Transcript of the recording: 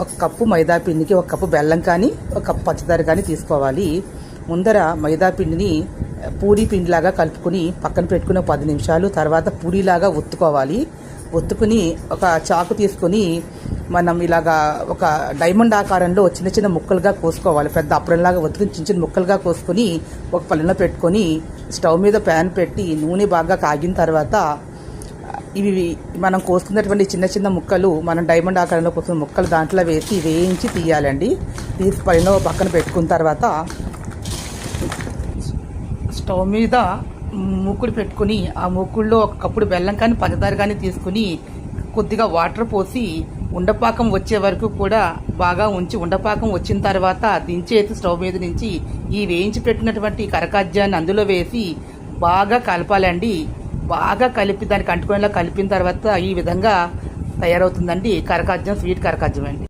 ఒక కప్పు మైదా పిండికి ఒక కప్పు బెల్లం కానీ ఒక కప్పు పంచదార కానీ తీసుకోవాలి. ముందర మైదా పిండిని పూరీ పిండిలాగా కలుపుకొని పక్కన పెట్టుకుని 10 నిమిషాలు తర్వాత పూరీలాగా ఒత్తుకోవాలి. ఒత్తుకుని ఒక చాకు తీసుకొని మనం ఇలాగా ఒక డైమండ్ ఆకారంలో చిన్న చిన్న ముక్కలుగా కోసుకోవాలి. పెద్ద అప్పడంలాగా ఒత్తుకుని చిన్న చిన్న ముక్కలుగా కోసుకొని ఒక పళ్ళెంలో పెట్టుకొని స్టవ్ మీద ప్యాన్ పెట్టి నూనె బాగా కాగిన తర్వాత ఇవి మనం కోసుకున్నటువంటి చిన్న చిన్న ముక్కలు మనం డైమండ్ ఆకారంలో కోసుకున్న ముక్కలు దాంట్లో వేసి వేయించి తీయాలండి. తీసి పైన పక్కన పెట్టుకున్న తర్వాత స్టవ్ మీద మూకుడు పెట్టుకుని ఆ మూకుడులో ఒక కప్పుడు బెల్లం కానీ పంచదార కానీ తీసుకుని కొద్దిగా వాటర్ పోసి ఉండపాకం వచ్చే వరకు కూడా బాగా ఉంచి ఉండపాకం వచ్చిన తర్వాత దించేసి స్టవ్ మీద నుంచి ఈ వేయించి పెట్టినటువంటి కరకాజ్యాన్ని అందులో వేసి బాగా కలపాలండి. బాగా కలిపి దానికి అంటుకునేలా కలిపిన తర్వాత ఈ విధంగా తయారవుతుందండి కరకాజ్యం, స్వీట్ కరకాజ్యం అండి.